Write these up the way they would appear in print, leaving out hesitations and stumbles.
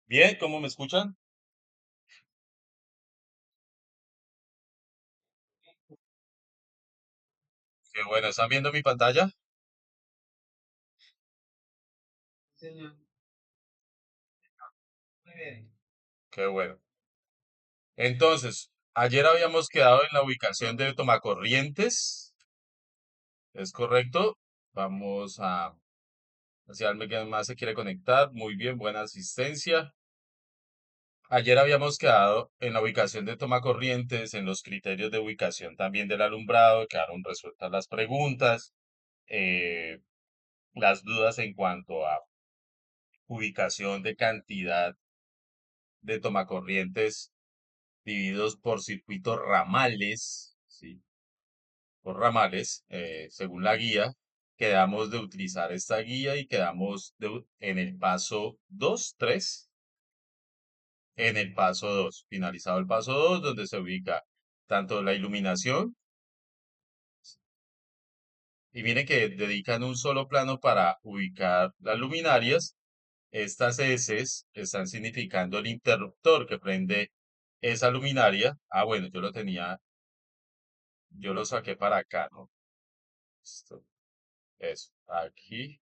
Bien, ¿cómo me escuchan? Qué bueno, ¿están viendo mi pantalla? Qué bueno. Entonces, ayer habíamos quedado en la ubicación de Tomacorrientes, ¿es correcto? Vamos a, si alguien más se quiere conectar, muy bien, buena asistencia. Ayer habíamos quedado en la ubicación de Tomacorrientes, en los criterios de ubicación también del alumbrado, quedaron resueltas las preguntas, eh, las dudas en cuanto a ubicación de cantidad de tomacorrientes divididos por circuitos ramales, ¿sí? Por ramales, según la guía. Quedamos de utilizar esta guía y quedamos en el paso 2, 3, en el paso 2, finalizado el paso 2, donde se ubica tanto la iluminación, y miren que dedican un solo plano para ubicar las luminarias. Estas S están significando el interruptor que prende esa luminaria. Ah, bueno, yo lo saqué para acá, ¿no? Listo. Eso, aquí,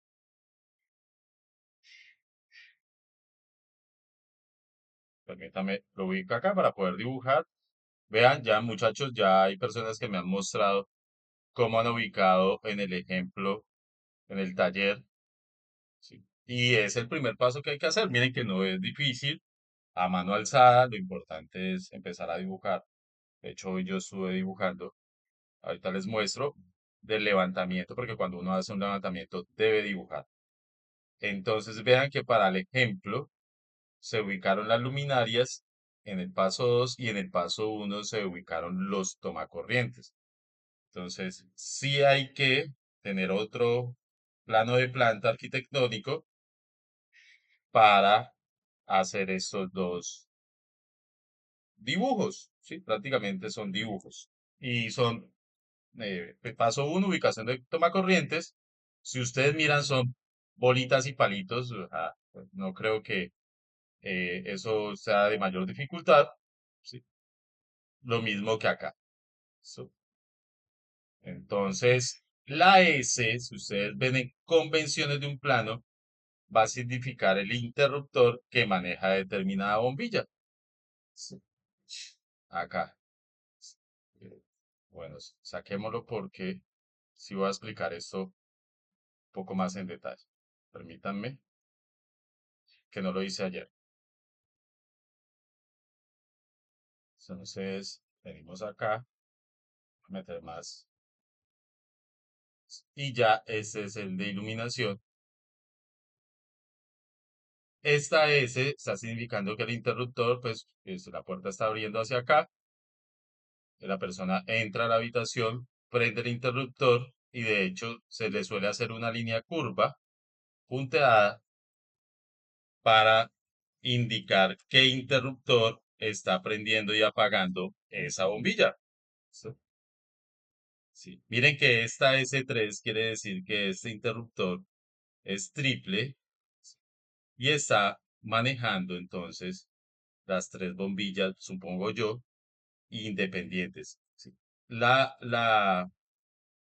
permítame, lo ubico acá para poder dibujar. Vean, ya muchachos, ya hay personas que me han mostrado cómo han ubicado en el ejemplo, en el taller, ¿sí? Y es el primer paso que hay que hacer. Miren que no es difícil, a mano alzada, lo importante es empezar a dibujar. De hecho, hoy yo estuve dibujando, ahorita les muestro, del levantamiento, porque cuando uno hace un levantamiento debe dibujar. Entonces vean que para el ejemplo, se ubicaron las luminarias en el paso 2 y en el paso uno se ubicaron los tomacorrientes. Entonces, sí hay que tener otro plano de planta arquitectónico para hacer estos dos dibujos, ¿sí? Prácticamente son dibujos. Y son, paso uno, ubicación de tomacorrientes. Si ustedes miran, son bolitas y palitos. Pues no creo que eso sea de mayor dificultad. ¿Sí? Lo mismo que acá. So, entonces, la S, si ustedes ven en convenciones de un plano, va a significar el interruptor que maneja determinada bombilla. So, acá. Eh, Bueno, saquémoslo porque si voy a explicar esto un poco más en detalle. Permítanme que no lo hice ayer. Entonces, venimos acá, a meter más. Y ya ese es el de iluminación. Esta S está significando que el interruptor, pues, la puerta está abriendo hacia acá, la persona entra a la habitación, prende el interruptor y de hecho se le suele hacer una línea curva punteada para indicar qué interruptor está prendiendo y apagando esa bombilla. ¿Listo? Sí. Miren que esta S3 quiere decir que este interruptor es triple y está manejando entonces las tres bombillas, supongo yo, independientes. ¿Sí? La, la,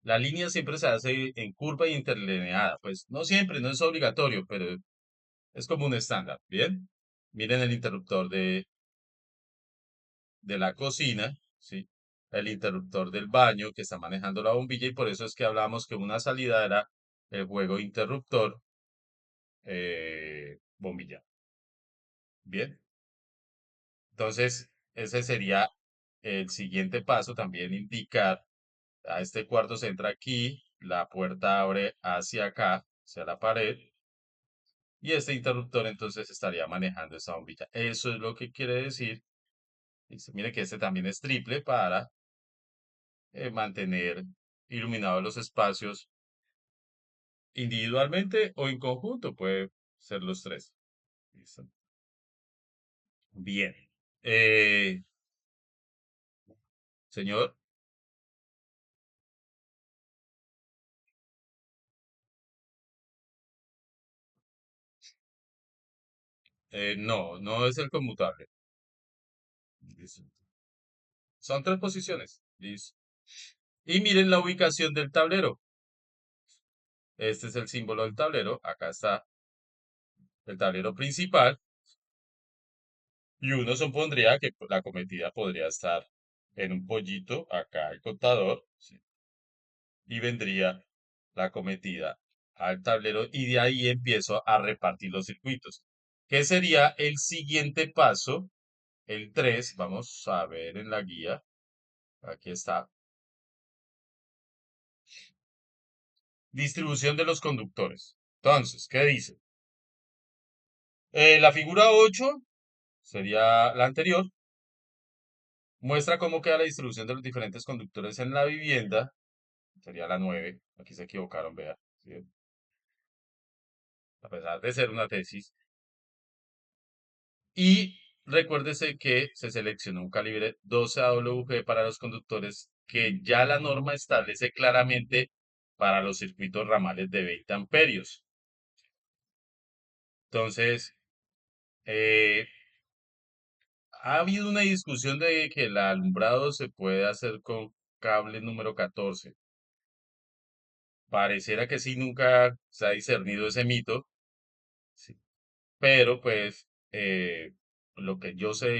la línea siempre se hace en curva y interlineada. Pues no siempre, no es obligatorio, pero es como un estándar. Bien, miren el interruptor de la cocina, ¿sí? El interruptor del baño que está manejando la bombilla y por eso es que hablamos que una salida era el juego interruptor bombilla. Bien, entonces ese sería el siguiente paso, también indicar a este cuarto se entra aquí, la puerta abre hacia acá, hacia la pared, y este interruptor entonces estaría manejando esta bombilla. Eso es lo que quiere decir. Dice, mire que este también es triple para mantener iluminados los espacios individualmente o en conjunto, puede ser los tres. ¿Listo? Bien. Eh, señor, No, no es el conmutable. Listo. Son tres posiciones. Listo. Y miren la ubicación del tablero. Este es el símbolo del tablero. Acá está el tablero principal. Y uno supondría que la cometida podría estar en un pollito, acá el contador, ¿sí? Y vendría la cometida al tablero y de ahí empiezo a repartir los circuitos. ¿Qué sería el siguiente paso? El 3, vamos a ver en la guía, aquí está, distribución de los conductores. Entonces, ¿qué dice? La figura 8 sería la anterior, muestra cómo queda la distribución de los diferentes conductores en la vivienda, sería la 9. Aquí se equivocaron, vea, ¿sí? A pesar de ser una tesis. Y recuérdese que se seleccionó un calibre 12 AWG para los conductores que ya la norma establece claramente para los circuitos ramales de 20 amperios. Entonces, eh, ha habido una discusión de que el alumbrado se puede hacer con cable número 14. Pareciera que sí, nunca se ha discernido ese mito, sí, pero pues lo que yo sé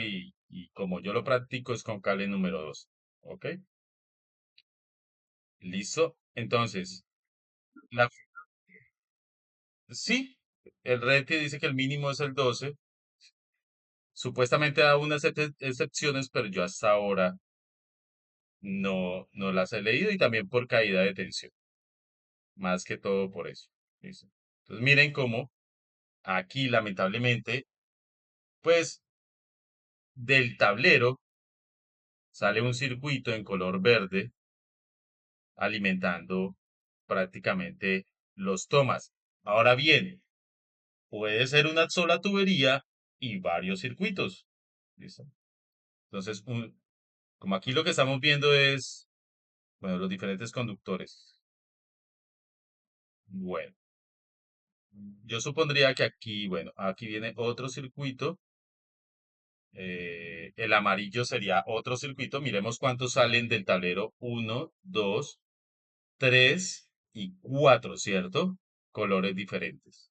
y como yo lo practico es con cable número 2. ¿Ok? ¿Listo? Entonces, la, sí, el red que dice que el mínimo es el 12. Supuestamente da unas excepciones, pero yo hasta ahora no las he leído y también por caída de tensión, más que todo por eso. ¿Listo? Entonces, miren cómo aquí, lamentablemente, pues del tablero sale un circuito en color verde alimentando prácticamente los tomas. Ahora bien, puede ser una sola tubería y varios circuitos. ¿Listo? Entonces, como aquí lo que estamos viendo es, bueno, los diferentes conductores. Bueno, yo supondría que aquí, bueno, aquí viene otro circuito. El amarillo sería otro circuito. Miremos cuántos salen del tablero. Uno, 2, 3 y 4, ¿cierto? Colores diferentes.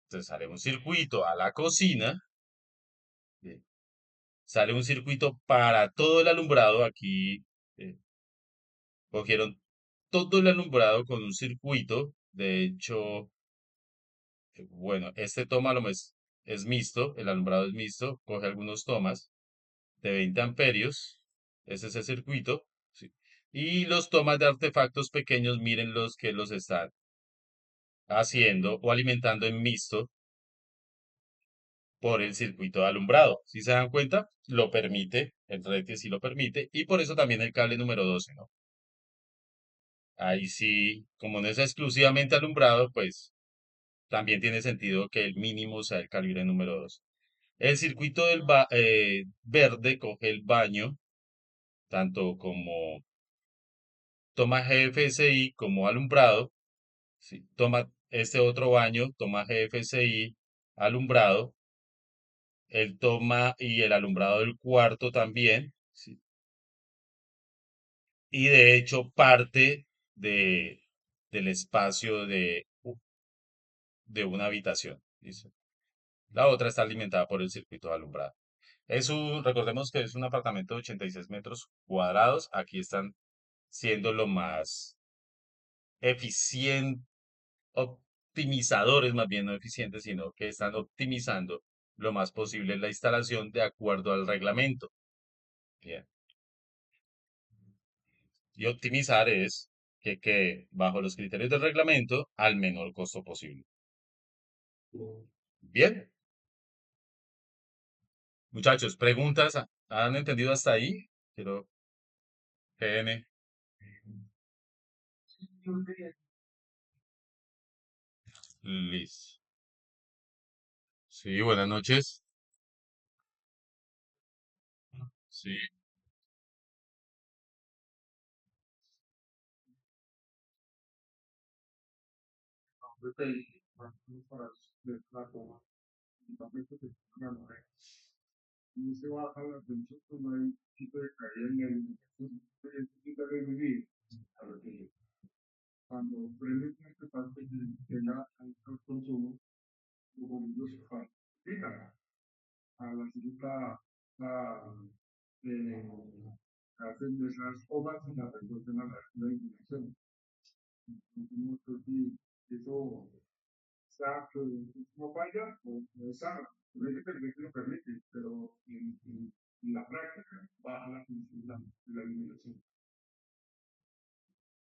Entonces sale un circuito a la cocina. Bien. Sale un circuito para todo el alumbrado. Aquí eh, cogieron todo el alumbrado con un circuito. De hecho, bueno, este toma es mixto. El alumbrado es mixto. Coge algunos tomas de 20 amperios. Ese es el circuito. Sí. Y los tomas de artefactos pequeños, miren los que los están haciendo o alimentando en mixto por el circuito de alumbrado. Si se dan cuenta, lo permite, el RETE sí lo permite, y por eso también el cable número 12, ¿no? Ahí sí, como no es exclusivamente alumbrado, pues también tiene sentido que el mínimo sea el calibre número 2. El circuito del verde coge el baño, tanto como toma GFSI como alumbrado. Sí, toma este otro baño, toma GFSI, alumbrado. El toma y el alumbrado del cuarto también. Sí. Y de hecho parte de, del espacio de una habitación. ¿Listo? La otra está alimentada por el circuito de alumbrado. Recordemos que es un apartamento de 86 metros cuadrados. Aquí están siendo lo más eficiente, optimizadores, más bien no eficientes, sino que están optimizando lo más posible la instalación de acuerdo al reglamento. Bien. Y optimizar es que quede bajo los criterios del reglamento al menor costo posible. Bien, muchachos, preguntas, ¿han entendido hasta ahí? Quiero GN. Listo. Sí, buenas noches. Sí.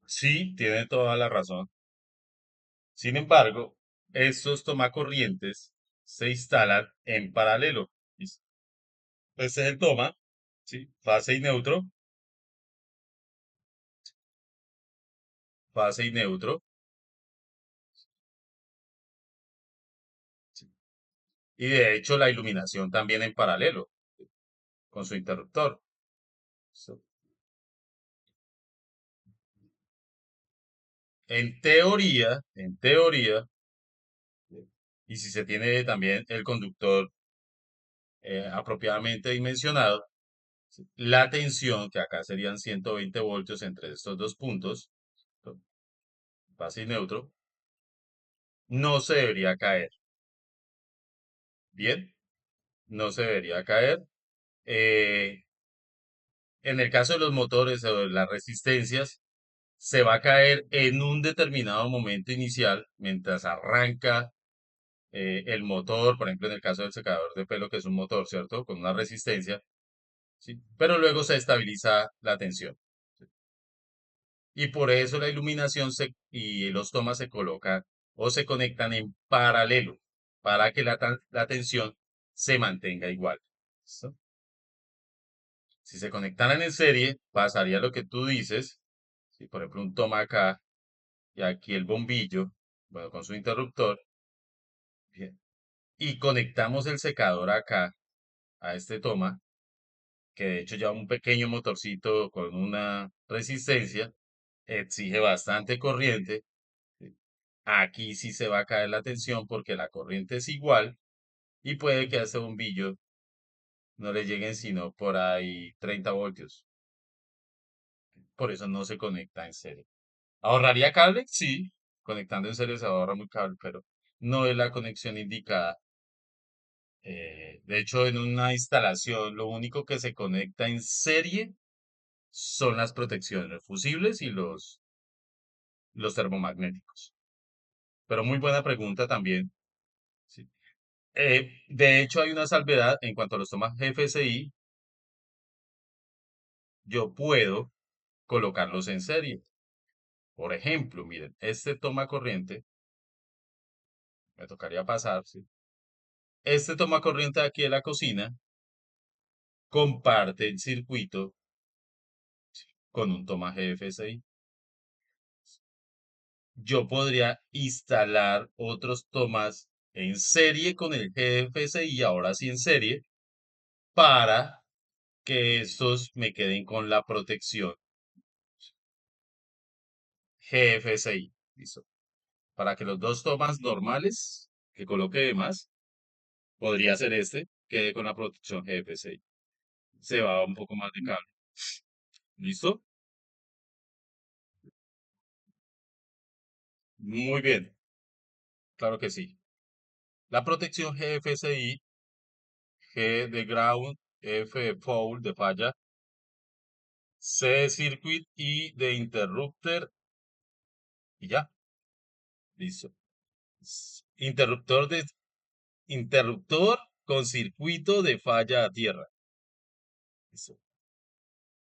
Sí, tiene toda la razón. Sin embargo, estos tomacorrientes se instalan en paralelo. ¿Listo? Este es el toma, ¿sí? Fase y neutro, fase y neutro, ¿sí? Y de hecho la iluminación también en paralelo con su interruptor. ¿Listo? En teoría, y si se tiene también el conductor apropiadamente dimensionado, ¿sí? La tensión, que acá serían 120 voltios entre estos dos puntos, ¿no? Fase y neutro, no se debería caer. Bien, no se debería caer. Eh, en el caso de los motores o de las resistencias, se va a caer en un determinado momento inicial, mientras arranca el motor, por ejemplo, en el caso del secador de pelo, que es un motor, ¿cierto? Con una resistencia, ¿sí? Pero luego se estabiliza la tensión. ¿Sí? Y por eso la iluminación y los tomas se colocan o se conectan en paralelo para que la tensión se mantenga igual. ¿Listo? Si se conectaran en serie, pasaría lo que tú dices. Si por ejemplo un toma acá y aquí el bombillo, bueno, con su interruptor, bien, y conectamos el secador acá a este toma, que de hecho ya un pequeño motorcito con una resistencia, exige bastante corriente. ¿Sí? Aquí sí se va a caer la tensión porque la corriente es igual y puede que a este bombillo no le lleguen sino por ahí 30 voltios. Por eso no se conecta en serie. ¿Ahorraría cable? Sí, conectando en serie se ahorra muy cable, pero no es la conexión indicada. De hecho, en una instalación, lo único que se conecta en serie son las protecciones fusibles y los termomagnéticos. Pero muy buena pregunta también. ¿Sí? De hecho, hay una salvedad en cuanto a los tomas GFSI. Yo puedo colocarlos en serie. Por ejemplo, miren, este toma corriente, me tocaría pasar, ¿sí? Este toma corriente de aquí de la cocina comparte el circuito con un toma GFSI. Yo podría instalar otros tomas en serie con el GFSI, ahora sí en serie, para que estos me queden con la protección GFSI. ¿Listo? Para que los dos tomas normales que coloque de más, podría ser este, quede con la protección GFSI. Se va un poco más de cable. ¿Listo? Muy bien, claro que sí. La protección GFSI, G de ground, F de foul, de falla, C de circuit y de interrupter y ya, listo. Interruptor con circuito de falla a tierra. Listo.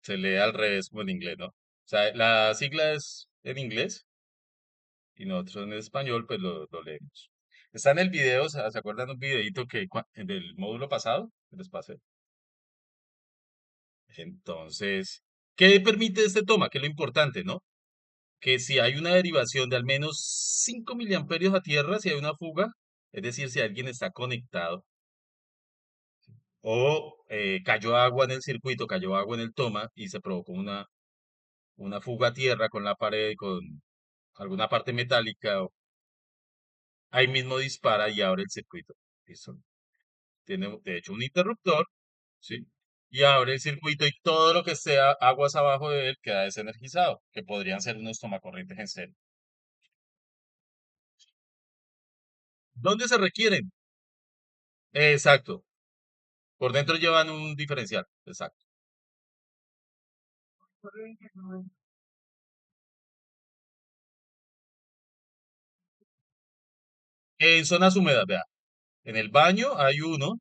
Se lee al revés como en inglés, ¿no? O sea, la sigla es en inglés y nosotros en español pues lo leemos. Está en el video, ¿se acuerdan un videito del módulo pasado que les pasé? Entonces, ¿qué permite este toma? Que es lo importante, ¿no? Que si hay una derivación de al menos 5 miliamperios a tierra, si hay una fuga, es decir, si alguien está conectado o cayó agua en el circuito, cayó agua en el toma y se provocó una fuga a tierra con la pared, con alguna parte metálica, ahí mismo dispara y abre el circuito. ¿Listo? Tiene de hecho un interruptor. ¿sí? Y abre el circuito y todo lo que sea aguas abajo de él queda desenergizado, que podrían ser unos tomacorrientes en serie. ¿Dónde se requieren? Exacto. Por dentro llevan un diferencial. Exacto. En zonas húmedas, vea. En el baño hay uno.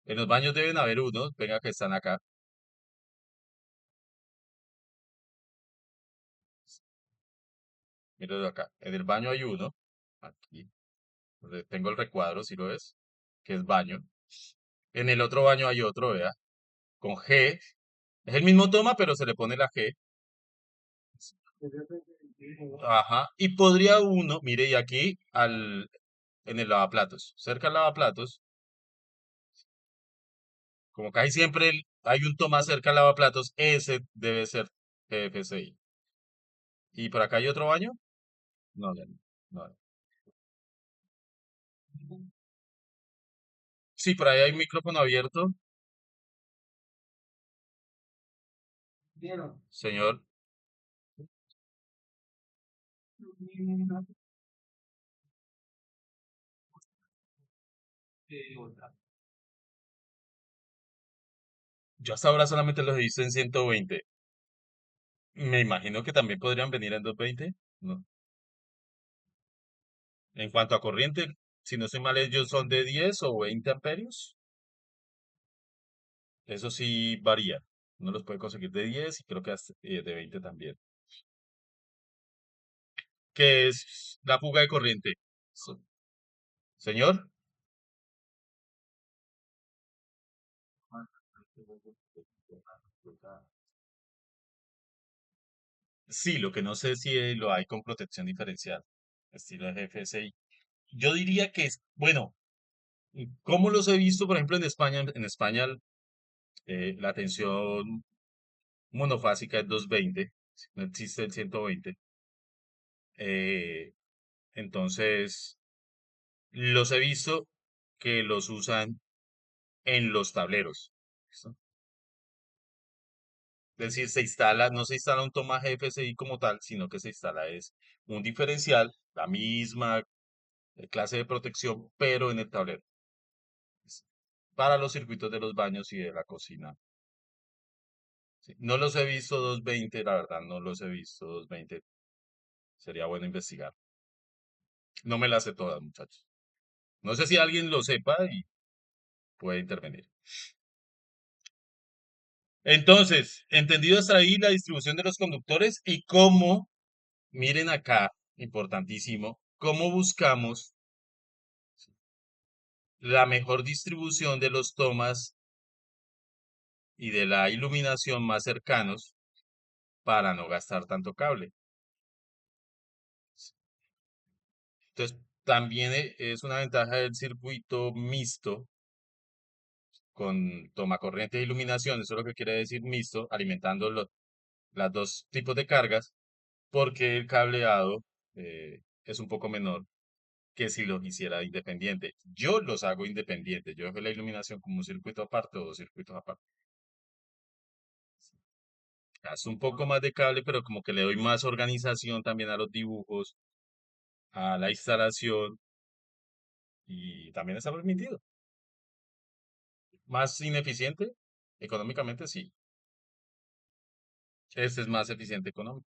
En los baños deben haber uno. Venga, que están acá. Míralo acá. En el baño hay uno. Aquí. Donde tengo el recuadro, si lo ves. Que es baño. En el otro baño hay otro, vea. Con G. Es el mismo toma, pero se le pone la G. Ajá. Y podría uno, mire, y aquí en el lavaplatos. Cerca al lavaplatos. Como casi siempre hay un toma cerca al lavaplatos. Ese debe ser GFCI. ¿Y por acá hay otro baño? No, ya no. No. Sí, por ahí hay un micrófono abierto. Señor, yo hasta ahora solamente los he visto en 120. Me imagino que también podrían venir en 220. No. En cuanto a corriente, si no estoy mal, ellos son de 10 o 20 amperios. Eso sí varía. Uno los puede conseguir de 10 y creo que hasta, de 20 también. ¿Qué es la fuga de corriente? So- Señor. Sí, lo que no sé si lo hay con protección diferencial, estilo FSI. Yo diría que es, bueno, ¿cómo los he visto, por ejemplo, en España? En España, la tensión monofásica es 220, no existe el 120. eh, entonces, los he visto que los usan en los tableros. ¿Listo? Es decir, no se instala un toma FSI como tal, sino que se instala es un diferencial, la misma clase de protección, pero en el tablero. ¿Listo? Para los circuitos de los baños y de la cocina. Sí. No los he visto 220, la verdad, no los he visto 220. Sería bueno investigar. No me las sé todas, muchachos. No sé si alguien lo sepa y puede intervenir. Entonces, entendido hasta ahí la distribución de los conductores y cómo, miren acá, importantísimo, cómo buscamos la mejor distribución de los tomas y de la iluminación más cercanos para no gastar tanto cable. Entonces, también es una ventaja del circuito mixto con toma corriente e iluminación, eso es lo que quiere decir mixto, alimentando las dos tipos de cargas, porque el cableado es un poco menor que si lo hiciera independiente. Yo los hago independientes, yo dejo la iluminación como un circuito aparte o dos circuitos aparte. Gasto un poco más de cable, pero como que le doy más organización también a los dibujos, a la instalación y también está permitido. Más ineficiente, económicamente sí. Este es más eficiente económico.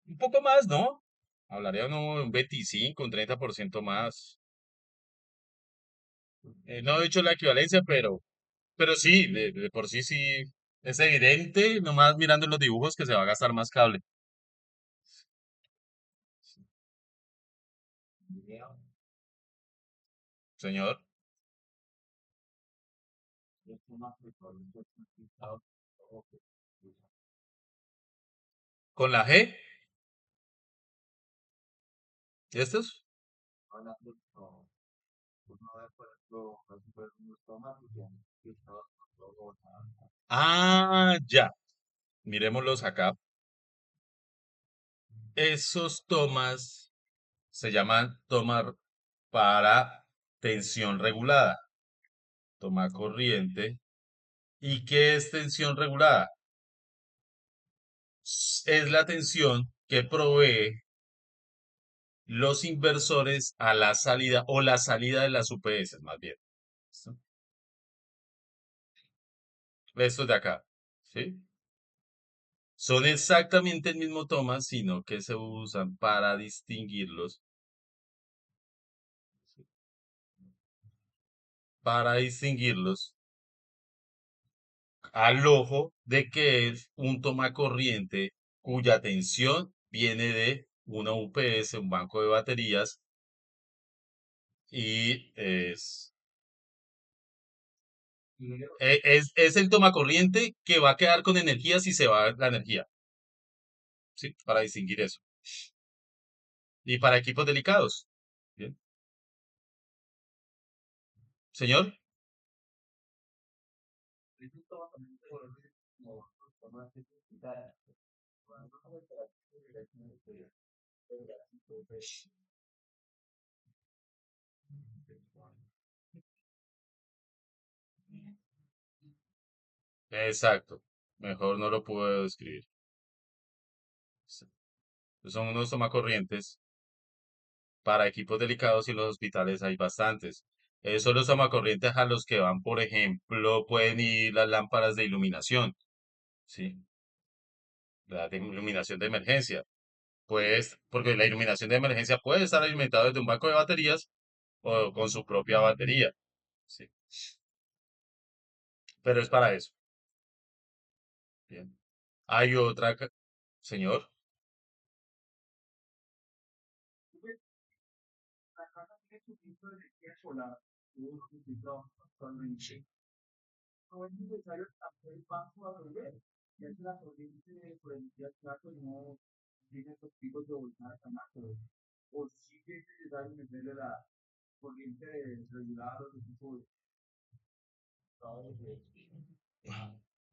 Un poco más, ¿no? Hablaría uno un 25, un 30% más. No he hecho la equivalencia, pero sí, de por sí sí es evidente, nomás mirando los dibujos que se va a gastar más cable. Señor, con la G, ¿y estos? Ah, ya. Miremoslos acá. Esos tomas se llaman tomar para tensión regulada, toma corriente. ¿Y qué es tensión regulada? Es la tensión que provee los inversores a la salida o la salida de las UPS, más bien. ¿Listo? Estos de acá, ¿sí? Son exactamente el mismo toma, sino que se usan para distinguirlos al ojo de que es un toma corriente cuya tensión viene de una UPS, un banco de baterías, y es el toma corriente que va a quedar con energía si se va la energía, ¿sí? Para distinguir eso. Y para equipos delicados. Bien. Señor, exacto. Mejor no lo puedo describir. Son unos tomacorrientes para equipos delicados y en los hospitales hay bastantes. Son los tomacorrientes a los que van, por ejemplo, pueden ir las lámparas de iluminación, ¿sí? La de iluminación de emergencia. Pues, porque la iluminación de emergencia puede estar alimentada desde un banco de baterías o con su propia batería, ¿sí? Pero es para eso. Bien. Hay otra, señor.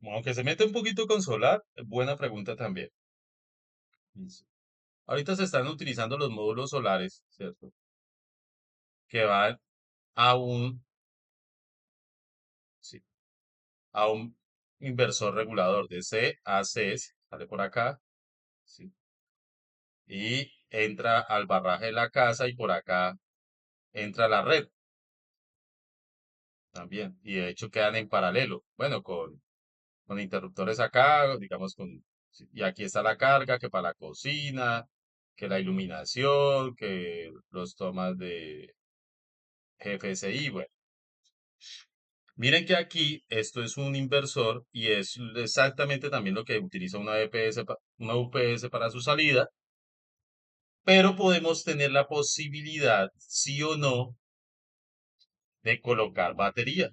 Aunque se mete un poquito con solar, buena pregunta también. Listo. Ahorita se están utilizando los módulos solares, ¿cierto? Que van a un, sí, a un inversor regulador de C a C, sale por acá, ¿sí? Y entra al barraje de la casa y por acá entra la red también. Y de hecho quedan en paralelo. Bueno, con interruptores acá, digamos sí, y aquí está la carga, que para la cocina, que la iluminación, que los tomas de GFSI, bueno. Miren que aquí esto es un inversor y es exactamente también lo que utiliza una EPS, una UPS para su salida, pero podemos tener la posibilidad, sí o no, de colocar batería,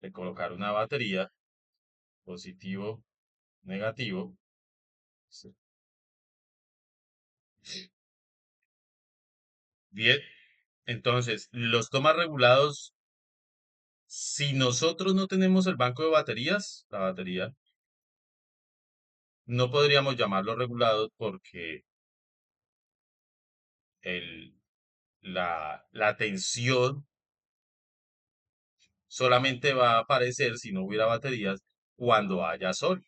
de colocar una batería, positivo, negativo. Sí. Bien, entonces, los tomas regulados, si nosotros no tenemos el banco de baterías, la batería, no podríamos llamarlos regulados porque el, la tensión solamente va a aparecer si no hubiera baterías cuando haya sol,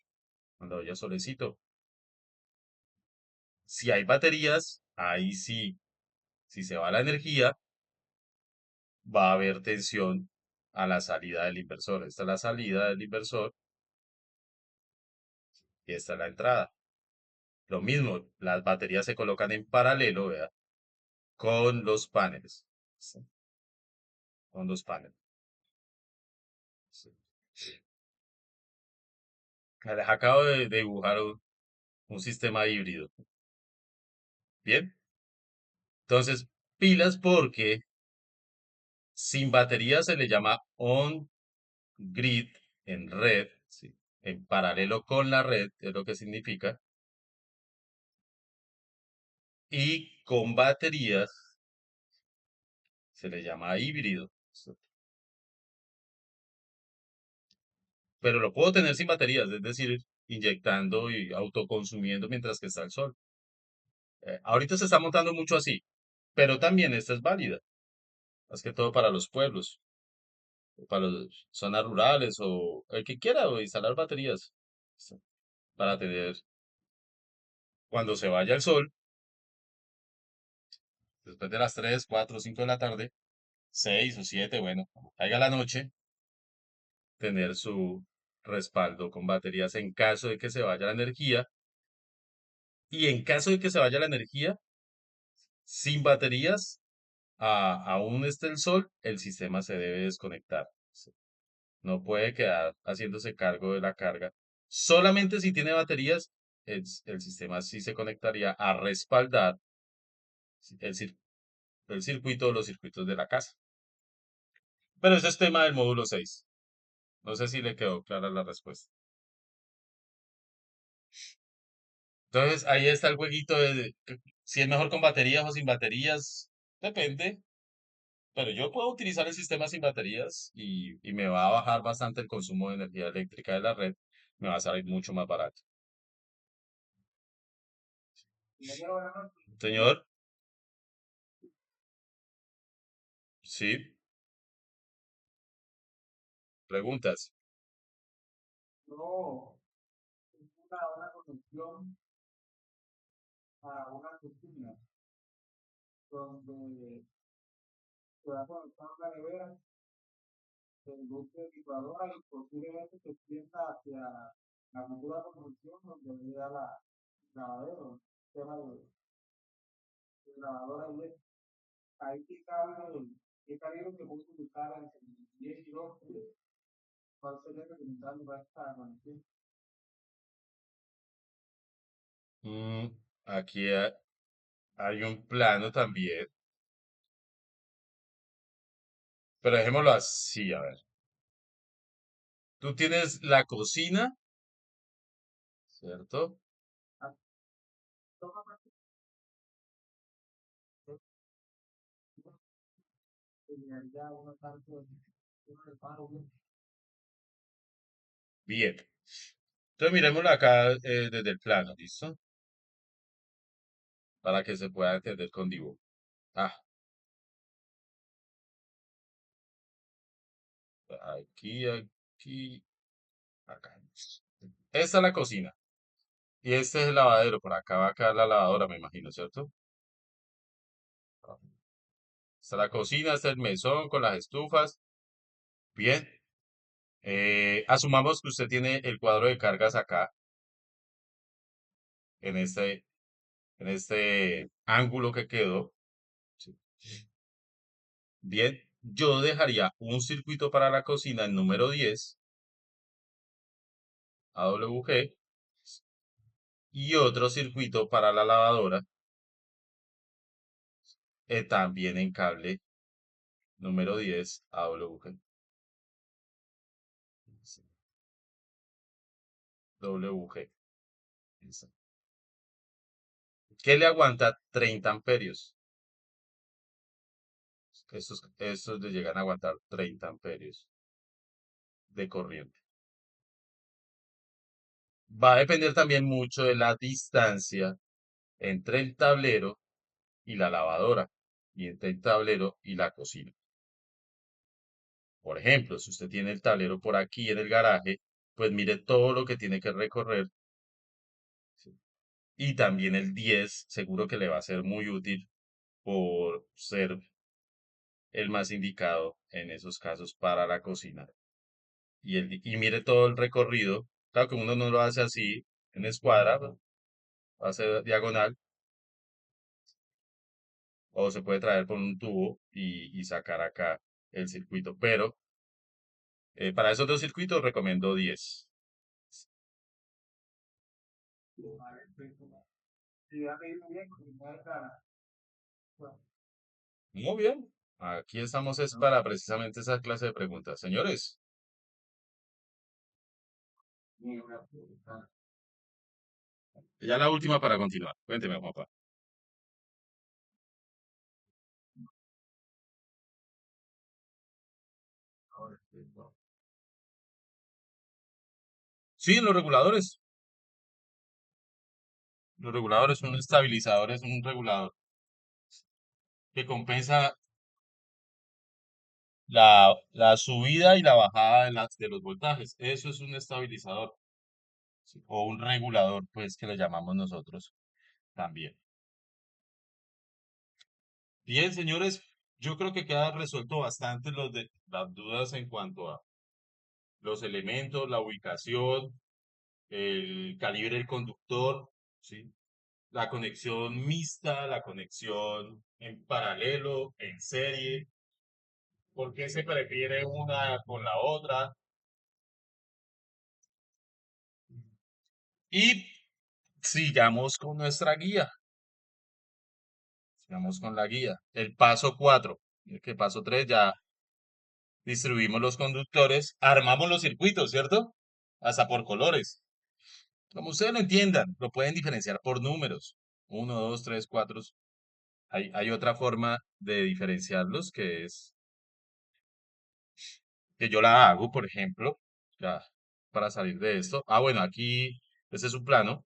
cuando haya solecito. Si hay baterías, ahí sí, si se va la energía, va a haber tensión a la salida del inversor. Esta es la salida del inversor y esta es la entrada. Lo mismo, las baterías se colocan en paralelo, ¿vea? Con los paneles. ¿Sí? Con los paneles. ¿Sí? Les acabo de dibujar un sistema híbrido. Bien. Entonces, pilas porque sin batería se le llama on-grid en red, ¿sí? En paralelo con la red, es lo que significa. Y con baterías se le llama híbrido. ¿Sí? pero lo puedo tener sin baterías, es decir, inyectando y autoconsumiendo mientras que está el sol. Ahorita se está montando mucho así, pero también esta es válida, más que todo para los pueblos, o para las zonas rurales o el que quiera o instalar baterías ¿sí? Para tener, cuando se vaya el sol, después de las 3 4 5 de la tarde, 6 o 7 bueno, cuando caiga la noche, tener su respaldo con baterías en caso de que se vaya la energía. Y en caso de que se vaya la energía, sin baterías, aún esté el sol, el sistema se debe desconectar. Sí. No puede quedar haciéndose cargo de la carga. Solamente si tiene baterías, el sistema sí se conectaría a respaldar el, cir- el circuito o los circuitos de la casa. Pero ese es tema del módulo 6. No sé si le quedó clara la respuesta. Entonces, ahí está el jueguito de si es mejor con baterías o sin baterías. Depende. Pero yo puedo utilizar el sistema sin baterías y me va a bajar bastante el consumo de energía eléctrica de la red. Me va a salir mucho más barato. Señor, sí, preguntas. Mm, aquí hay un plano también, pero dejémoslo así, a ver. Tú tienes la cocina, ¿cierto? Bien. Entonces miremoslo acá desde el plano, ¿listo? Para que se pueda entender con dibujo. Ah, aquí, acá. Esta es la cocina. Y este es el lavadero. Por acá va a quedar la lavadora, me imagino, ¿cierto? Está la cocina, está el mesón con las estufas. Bien. Asumamos que usted tiene el cuadro de cargas acá, en este ángulo que quedó. Sí. Bien. Yo dejaría un circuito para la cocina, el número 10, AWG, y otro circuito para la lavadora, también en cable número 10, AWG. Sí, WG. Listo. ¿Qué le aguanta 30 amperios? Estos le llegan a aguantar 30 amperios de corriente. Va a depender también mucho de la distancia entre el tablero y la lavadora y entre el tablero y la cocina. Por ejemplo, si usted tiene el tablero por aquí en el garaje, pues mire todo lo que tiene que recorrer. ¿Sí? Y también el 10 seguro que le va a ser muy útil por ser el más indicado en esos casos para la cocina. Y mire todo el recorrido. Claro que uno no lo hace así en escuadra, ¿no? Hace diagonal o se puede traer por un tubo y sacar acá el circuito. Pero para esos dos circuitos recomiendo 10. Muy bien. Aquí estamos es para precisamente esa clase de preguntas. Señores, ya la última para continuar. Cuénteme, Juanpa. Sí, en los reguladores. Los reguladores, un estabilizador es un regulador que compensa la subida y la bajada de los voltajes. Eso es un estabilizador, ¿sí? O un regulador, pues que le llamamos nosotros también. Bien, señores, yo creo que queda resuelto bastante las dudas en cuanto a los elementos, la ubicación, el calibre del conductor, ¿sí? La conexión mixta, la conexión en paralelo, en serie, por qué se prefiere una con la otra. Y sigamos con nuestra guía, sigamos con la guía. El paso 4, que paso 3 ya distribuimos los conductores, armamos los circuitos, ¿cierto? Hasta por colores. Como ustedes lo entiendan, lo pueden diferenciar por números. Uno, 2, 3, 4. Hay otra forma de diferenciarlos que es que yo la hago, por ejemplo, ya para salir de esto. Ah, bueno, aquí este es un plano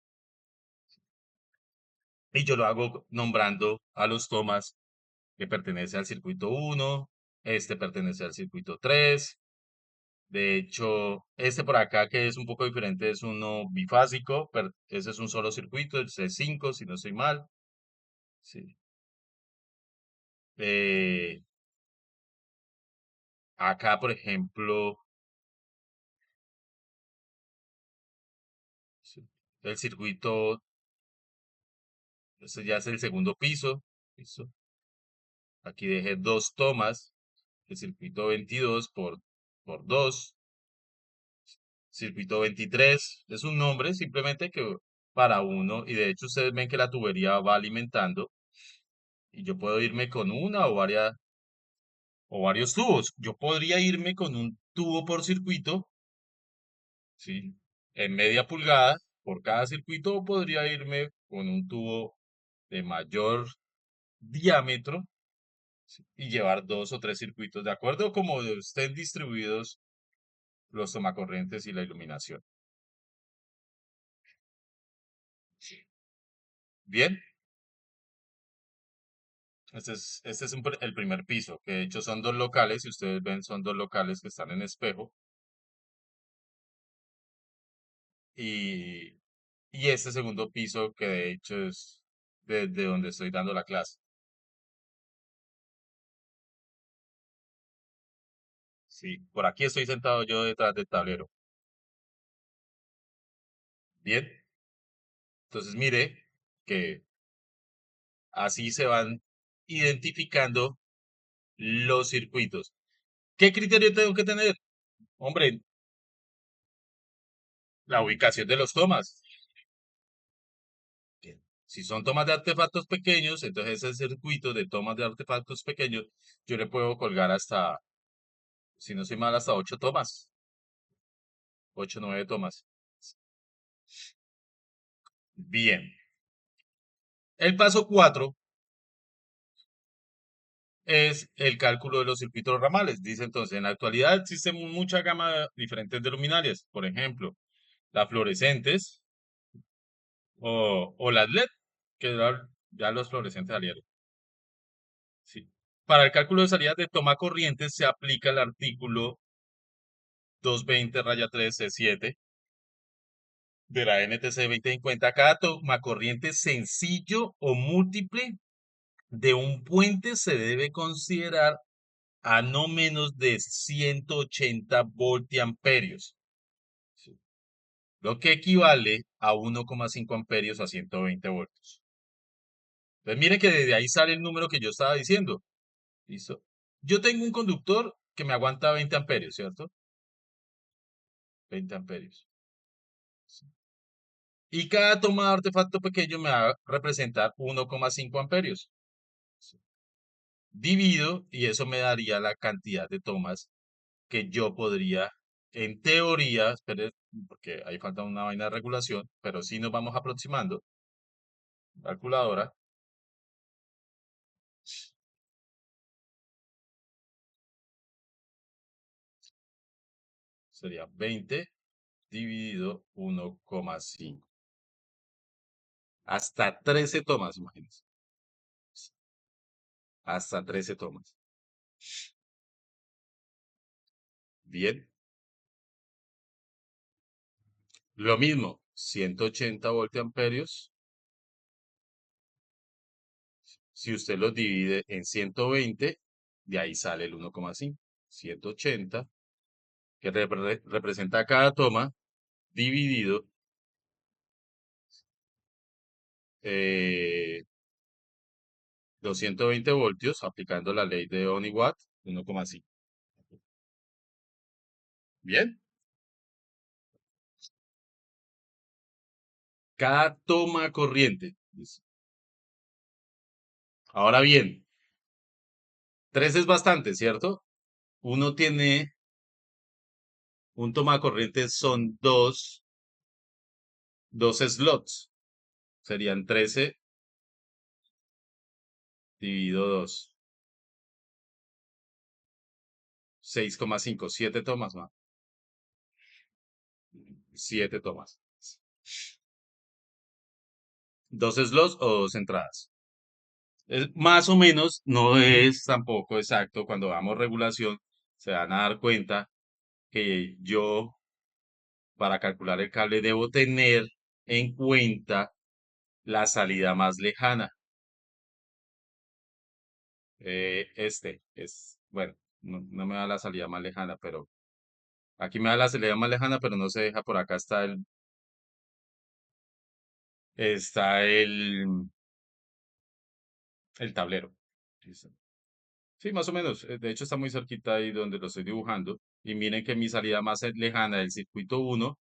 y yo lo hago nombrando a los tomas que pertenece al circuito 1, este pertenece al circuito 3. De hecho, este por acá que es un poco diferente es uno bifásico, pero ese es un solo circuito, el C5, si no estoy mal. Sí. Eh, Acá, por ejemplo, sí, el circuito, este ya es el segundo piso. Listo. Aquí dejé dos tomas, el circuito 22 por 2, circuito 23, es un nombre simplemente que para uno, y de hecho ustedes ven que la tubería va alimentando, y yo puedo irme con una o varios tubos. Yo podría irme con un tubo por circuito, ¿sí? En media pulgada por cada circuito, o podría irme con un tubo de mayor diámetro, ¿sí? Y llevar dos o tres circuitos, de acuerdo a cómo estén distribuidos los tomacorrientes y la iluminación. Bien, este es el primer piso, que de hecho son dos locales, si ustedes ven son dos locales que están en espejo, y, y este segundo piso que de hecho es desde donde estoy dando la clase. Sí, por aquí estoy sentado yo detrás del tablero. Bien, entonces mire que así se van identificando los circuitos. ¿Qué criterio tengo que tener? Hombre, la ubicación de los tomas. Bien. Si son tomas de artefactos pequeños, entonces ese circuito de tomas de artefactos pequeños, yo le puedo colgar hasta, si no soy mal, hasta 8 tomas, 8 o 9 tomas. Bien. El paso 4 es el cálculo de los circuitos ramales. Dice entonces, en la actualidad existen mucha gama diferentes de luminarias, por ejemplo, las fluorescentes o las LED, que ya los fluorescentes salieron. Sí. Para el cálculo de salidas de toma corriente se aplica el artículo 220-3 C7 de la NTC 2050. Cada toma corriente sencillo o múltiple de un puente se debe considerar a no menos de 180 voltiamperios, ¿sí? Lo que equivale a 1,5 amperios a 120 voltios. Entonces, mire que desde ahí sale el número que yo estaba diciendo. ¿Listo? Yo tengo un conductor que me aguanta 20 amperios, ¿cierto? 20 amperios. ¿Sí? Y cada toma de artefacto pequeño me va a representar 1,5 amperios. ¿Sí? Divido y eso me daría la cantidad de tomas que yo podría, en teoría, espere, porque ahí falta una vaina de regulación, pero si nos vamos aproximando, calculadora, sería 20 dividido 1,5. Hasta 13 tomas, imagínense. Hasta 13 tomas. Bien. Lo mismo, 180 voltiamperios. Si usted los divide en 120, de ahí sale el 1,5. 180, que representa cada toma, dividido 220 voltios, aplicando la ley de Ohm y Watt, 1,5. Bien. Cada toma corriente. Ahora bien, 3 es bastante, ¿cierto? Uno tiene un toma corriente, son dos slots. Serían 13 dividido 2. 6,5, 7 tomas más. 7 tomas. Dos slots o dos entradas. Más o menos, no es tampoco exacto. Cuando damos regulación, se van a dar cuenta que yo, para calcular el cable, debo tener en cuenta la salida más lejana. Bueno, no me da la salida más lejana, pero aquí me da la salida más lejana, pero no se deja. Por acá está el tablero. Listo. Sí, más o menos. De hecho, está muy cerquita ahí donde lo estoy dibujando. Y miren que mi salida más lejana del circuito 1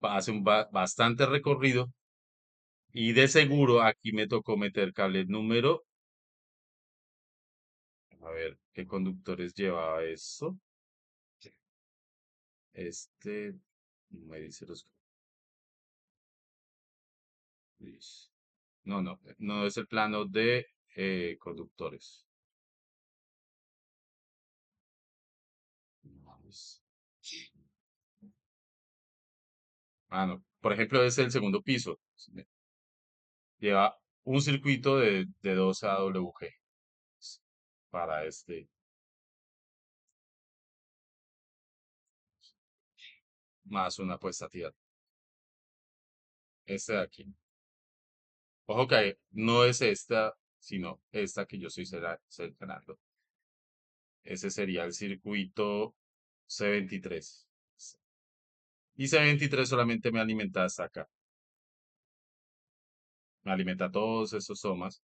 hace bastante recorrido. Y de seguro aquí me tocó meter cable número. A ver, ¿qué conductores llevaba eso? Este, me dice no, no es el plano de conductores. No, no. Por ejemplo, es el segundo piso. Lleva un circuito de 2 AWG para más una puesta a tierra. Este de aquí. Ojo que no es esta, sino esta que yo estoy seleccionando. Ese sería el circuito C23. Y C23 solamente me alimenta hasta acá. Me alimenta todos esos tomas.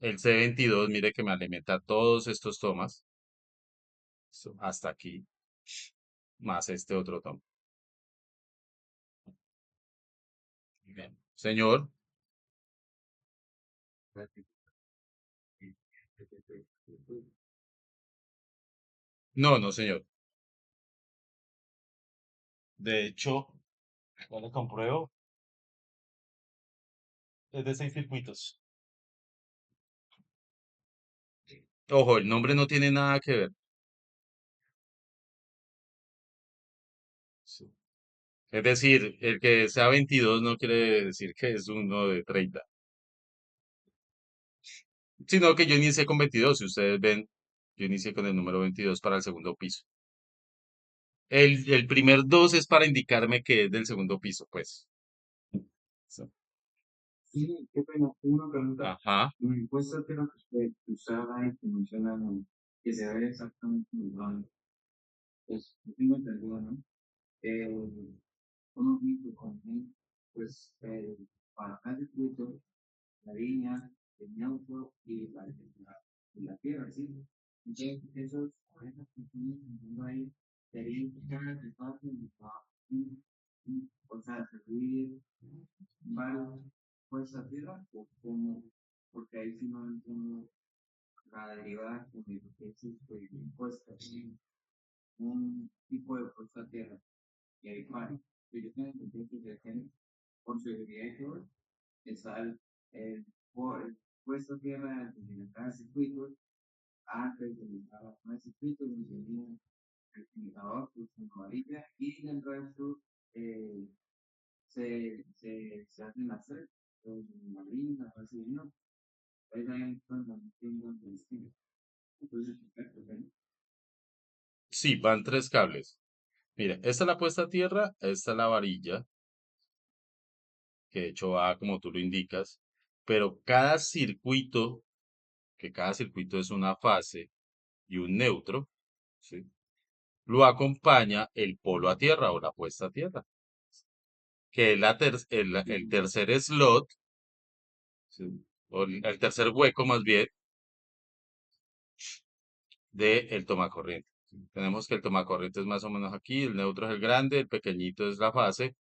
El C22, mire que me alimenta todos estos tomas. Hasta aquí. Más este otro toma. Bien. Señor. No, no, señor. De hecho, ¿cuál le compruebo? Es de 6 circuitos. Ojo, el nombre no tiene nada que ver. Sí. Es decir, el que sea 22 no quiere decir que es uno de 30. Sino que yo inicié con 22. Si ustedes ven, yo inicié con el número 22 para el segundo piso. El primer 2 es para indicarme que es del segundo piso, pues. Sí. Sí, qué pena. Tengo una pregunta. Ajá. En la encuesta de la que usted habla y que menciona que se ve exactamente igual, pues yo tengo entendido, ¿no? Uno mismo con pues, para cada circuito, la línea, el neutro y la tierra, ¿sí? Entonces, esas que estoy entendiendo ahí, serían cada espacio de o sea, servir varios fuerzas tierra o como, porque ahí sí no entiendo la derivada con el que existe impuesta, un tipo de fuerza tierra y hay varios. Pero yo tengo entendido que tienen por seguridad y todo, está el puesto tierra de cada circuito, antes de entrar a cada circuito, el limitador, pues una varilla, y el resto eh, se hacen las tres, con marina, así, ¿no? Ahí también cuando tengo el destino. Entonces, perfecto, ¿no? Sí, van tres cables. Mira, esta es la puesta a tierra, esta es la varilla, que de hecho va como tú lo indicas, pero cada circuito es una fase y un neutro, ¿sí? Lo acompaña el polo a tierra o la puesta a tierra, que es el tercer slot, ¿sí? O el tercer hueco más bien del tomacorriente. Tenemos que el tomacorriente es más o menos aquí, el neutro es el grande, el pequeñito es la fase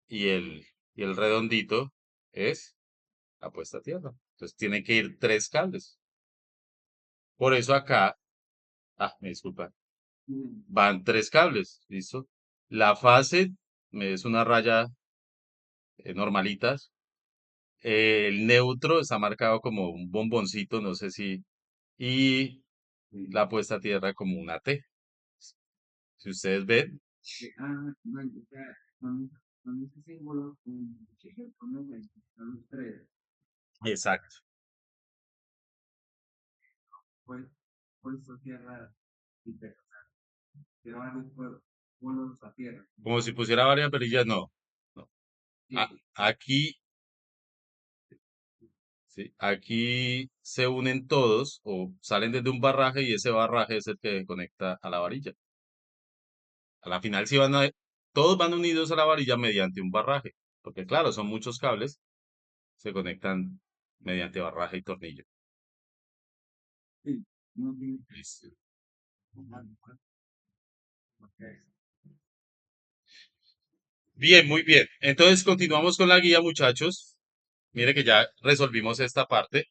y el redondito es la puesta a tierra. Entonces tienen que ir tres cables. Por eso acá, me disculpa, Mm, van tres cables, ¿listo? La fase es una raya normalitas. El neutro está marcado como un bomboncito, no sé si, y la puesta a tierra como una T. Si ustedes ven, no, o sea, con ese símbolo, con los tres, exacto, pues, puesto tierra y tierra, pero varios polos a tierra. como si pusiera varias perillas, no. No. Sí, Aquí, sí, aquí se unen todos o salen desde un barraje y ese barraje es el que conecta a la varilla. A la final todos van unidos a la varilla mediante un barraje, porque claro, son muchos cables, se conectan mediante barraje y tornillo. sí, no tiene Listo. que Bien, muy bien. Entonces continuamos con la guía, muchachos. Mire que ya resolvimos esta parte.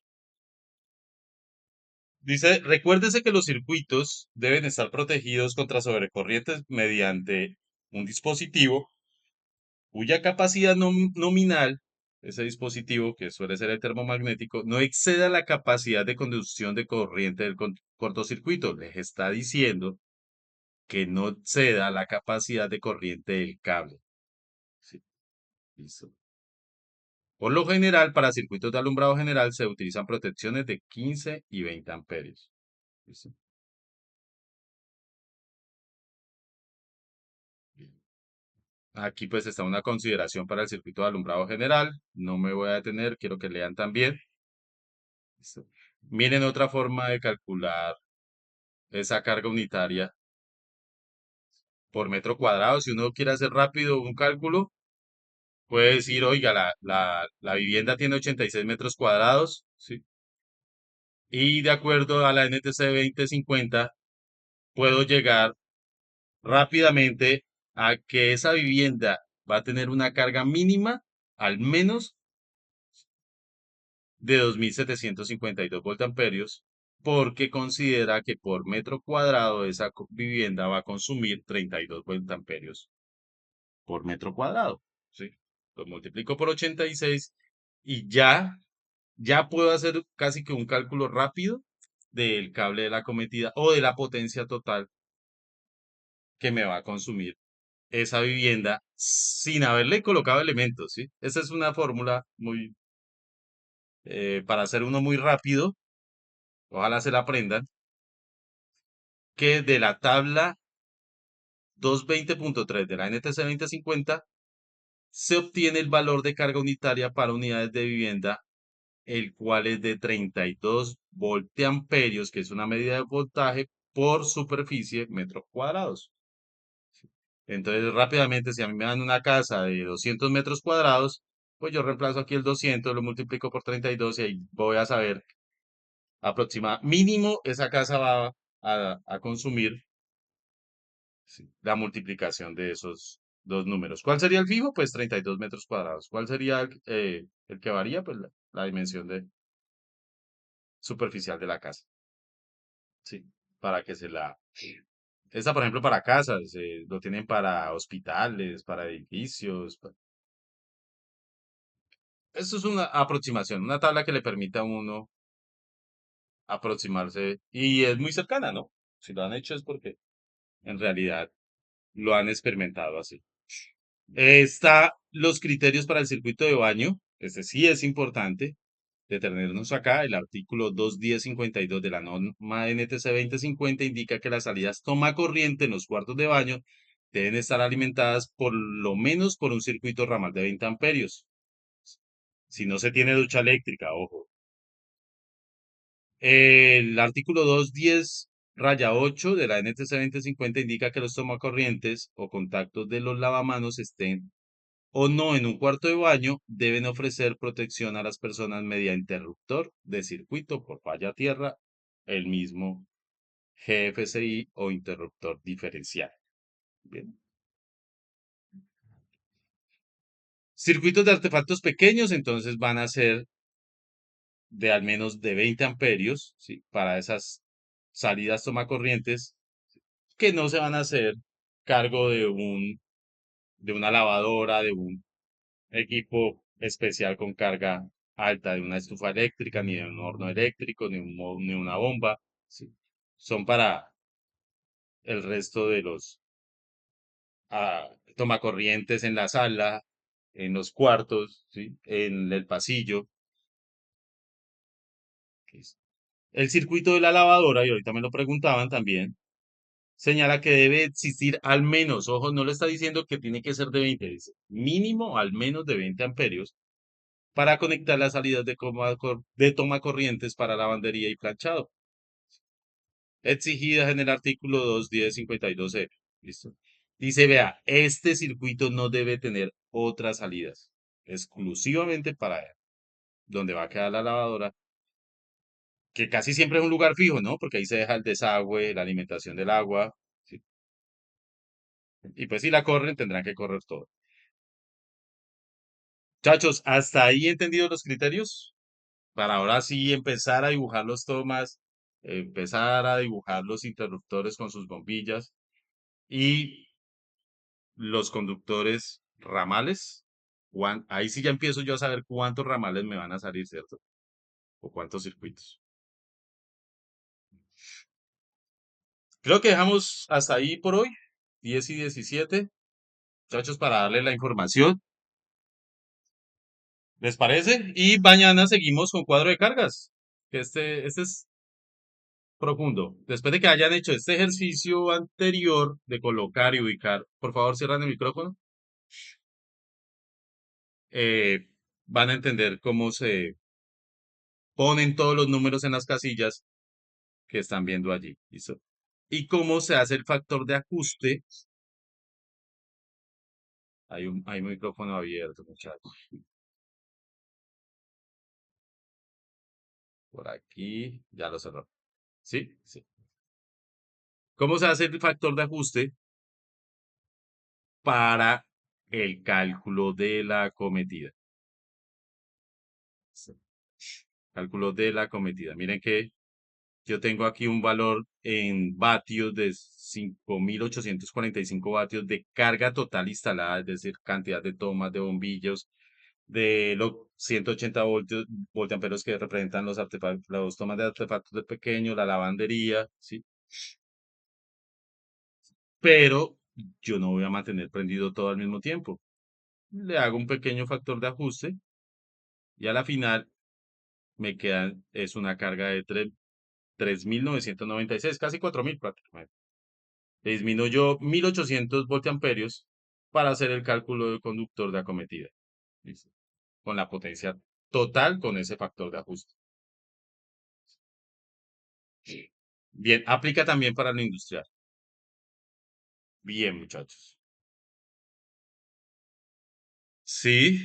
Dice, recuérdese que los circuitos deben estar protegidos contra sobrecorrientes mediante un dispositivo cuya capacidad nominal, ese dispositivo que suele ser el termomagnético, no exceda la capacidad de conducción de corriente del cortocircuito. Les está diciendo que no exceda la capacidad de corriente del cable. Sí, listo. Por lo general, para circuitos de alumbrado general se utilizan protecciones de 15 y 20 amperios. ¿Listo? Bien. Aquí pues está una consideración para el circuito de alumbrado general. No me voy a detener, quiero que lean también. ¿Listo? Miren otra forma de calcular esa carga unitaria por metro cuadrado. Si uno quiere hacer rápido un cálculo, puede decir, oiga, la vivienda tiene 86 metros cuadrados, ¿sí? Y de acuerdo a la NTC 2050, puedo llegar rápidamente a que esa vivienda va a tener una carga mínima al menos de 2752 voltamperios porque considera que por metro cuadrado esa vivienda va a consumir 32 voltamperios por metro cuadrado, ¿sí? Lo multiplico por 86 y ya puedo hacer casi que un cálculo rápido del cable de la cometida o de la potencia total que me va a consumir esa vivienda sin haberle colocado elementos, ¿sí? Esa es una fórmula muy, para hacer uno muy rápido, ojalá se la aprendan, que de la tabla 220.3 de la NTC 2050 se obtiene el valor de carga unitaria para unidades de vivienda, el cual es de 32 voltamperios, que es una medida de voltaje por superficie metros cuadrados. Entonces, rápidamente, si a mí me dan una casa de 200 metros cuadrados, pues yo reemplazo aquí el 200, lo multiplico por 32 y ahí voy a saber aproximadamente, mínimo esa casa va a consumir, sí, la multiplicación de esos dos números. ¿Cuál sería el fijo? Pues 32 metros cuadrados. ¿Cuál sería el que varía? Pues la dimensión superficial de la casa. Sí, para que se la... Esta, por ejemplo, para casas, lo tienen para hospitales, para edificios. Esto es una aproximación, una tabla que le permite a uno aproximarse y es muy cercana, ¿no? Si lo han hecho es porque en realidad lo han experimentado así. Está los criterios para el circuito de baño. Este sí es importante detenernos acá. El artículo 2.10.52 de la norma NTC 2050 indica que las salidas toma corriente en los cuartos de baño deben estar alimentadas por lo menos por un circuito ramal de 20 amperios. Si no se tiene ducha eléctrica, ojo. El artículo 210 raya 8 de la NTC 2050 indica que los tomacorrientes o contactos de los lavamanos estén o no en un cuarto de baño deben ofrecer protección a las personas mediante interruptor de circuito por falla tierra, el mismo GFCI o interruptor diferencial. Bien. Circuitos de artefactos pequeños entonces van a ser de al menos de 20 amperios, ¿sí? Para esas salidas tomacorrientes que no se van a hacer cargo de una lavadora, de un equipo especial con carga alta, de una estufa eléctrica, ni de un horno eléctrico, ni una bomba. ¿Sí? Son para el resto de los tomacorrientes en la sala, en los cuartos, ¿sí? En el pasillo. El circuito de la lavadora, y ahorita me lo preguntaban también, señala que debe existir al menos, ojo, no le está diciendo que tiene que ser de 20, dice mínimo al menos de 20 amperios para conectar las salidas de toma corrientes para lavandería y planchado, exigidas en el artículo 2.10.52 ¿Listo? Dice, vea, este circuito no debe tener otras salidas, exclusivamente para él, donde va a quedar la lavadora, que casi siempre es un lugar fijo, ¿no? Porque ahí se deja el desagüe, la alimentación del agua, ¿sí? Y pues si la corren, tendrán que correr todo. Chachos, ¿hasta ahí entendido los criterios? Para ahora sí empezar a dibujar los tomas, empezar a dibujar los interruptores con sus bombillas y los conductores ramales. Ahí sí ya empiezo yo a saber cuántos ramales me van a salir, ¿cierto? O cuántos circuitos. Creo que dejamos hasta ahí por hoy, 10 y 17, muchachos, para darle la información. ¿Les parece? Y mañana seguimos con cuadro de cargas. Este es profundo. Después de que hayan hecho este ejercicio anterior de colocar y ubicar, por favor cierran el micrófono, eh, van a entender cómo se ponen todos los números en las casillas que están viendo allí. ¿Listo? Y cómo se hace el factor de ajuste. Hay un micrófono abierto, muchachos. Por aquí, ya lo cerró. ¿Sí? Sí. ¿Cómo se hace el factor de ajuste para el cálculo de la acometida? Sí. Cálculo de la acometida. Miren que yo tengo aquí un valor en vatios de 5.845 vatios de carga total instalada, es decir, cantidad de tomas, de bombillos, de los 180 voltiamperos que representan los artefactos, los tomas de artefactos de pequeño, la lavandería, ¿sí? Pero yo no voy a mantener prendido todo al mismo tiempo. Le hago un pequeño factor de ajuste y a la final me queda, es una carga de 3.996, casi 4.000 prácticamente. Disminuyó 1.800 voltiamperios para hacer el cálculo del conductor de acometida. ¿Listo? Con la potencia total con ese factor de ajuste. Bien, aplica también para lo industrial. Bien, muchachos. Sí,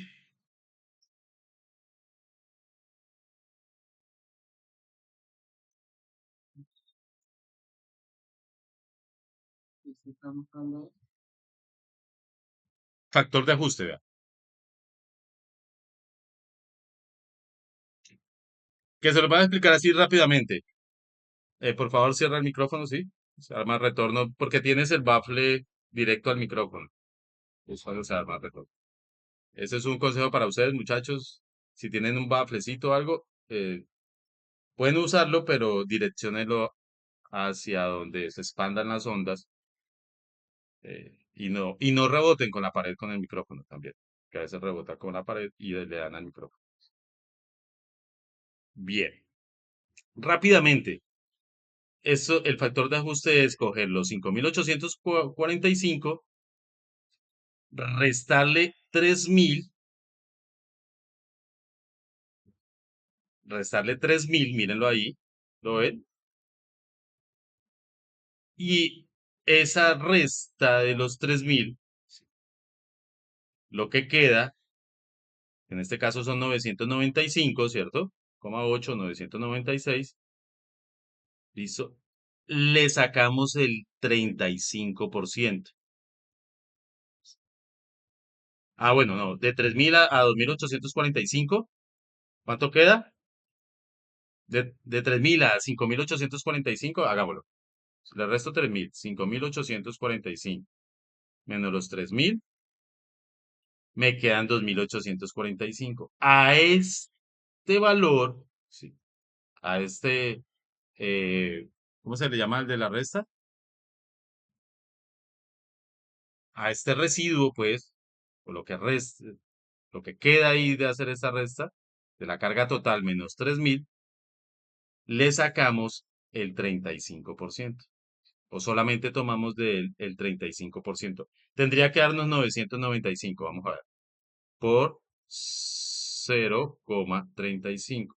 factor de ajuste, vea. Que se lo voy a explicar así rápidamente. Por favor, cierra el micrófono, ¿sí? Se arma retorno porque tienes el bafle directo al micrófono. Es cuando se arma retorno. Ese es un consejo para ustedes, muchachos. Si tienen un baflecito o algo, pueden usarlo, pero direcciónenlo hacia donde se expandan las ondas Y no reboten con la pared con el micrófono también, que a veces rebota con la pared y le dan al micrófono. Bien, rápidamente. El factor de ajuste es coger los 5.845, restarle 3.000, mírenlo ahí, ¿lo ven? Y esa resta de los 3.000, lo que queda, en este caso son 995, ¿cierto? 996, listo. Le sacamos el 35%. Ah, bueno, no, de 3.000 a 2.845, ¿cuánto queda? De 3.000 a 5.845, hagámoslo. Le resto 3.000, 5.845 menos los 3.000, me quedan 2.845. A este valor, sí, a este, ¿cómo se le llama el de la resta? A este residuo, pues, o lo que queda ahí de hacer esta resta, de la carga total menos 3.000, le sacamos el 35%. O solamente tomamos del el 35%. Tendría que darnos 995, vamos a ver, por 0,35.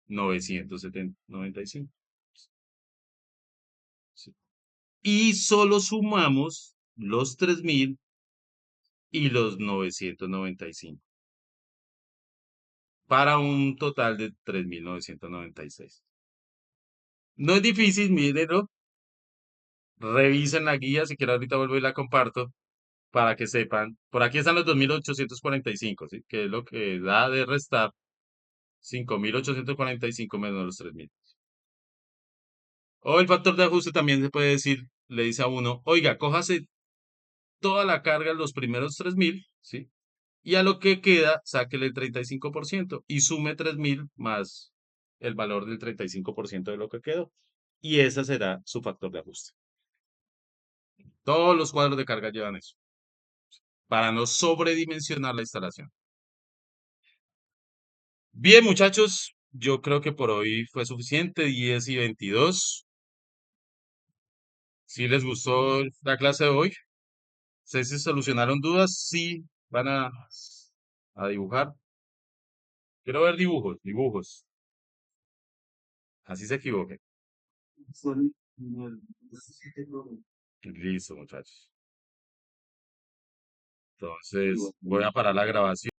995. Sí. Y solo sumamos los 3.000 y los 995 para un total de 3.996. No es difícil, mírenlo, revisen la guía, si quieren ahorita vuelvo y la comparto para que sepan. Por aquí están los 2.845, ¿sí? Que es lo que da de restar 5.845 menos los 3.000. O el factor de ajuste también se puede decir, le dice a uno, oiga, cójase toda la carga en los primeros 3.000, ¿sí? Y a lo que queda, sáquele el 35% y sume 3.000 más el valor del 35% de lo que quedó. Y ese será su factor de ajuste. Todos los cuadros de carga llevan eso, para no sobredimensionar la instalación. Bien, muchachos, yo creo que por hoy fue suficiente, 10:22. Si les gustó la clase de hoy, sé si solucionaron dudas, si van a dibujar. Quiero ver dibujos, dibujos. Así se equivoquen. Son el 17 Listo, muchachos. Entonces, voy a parar la grabación.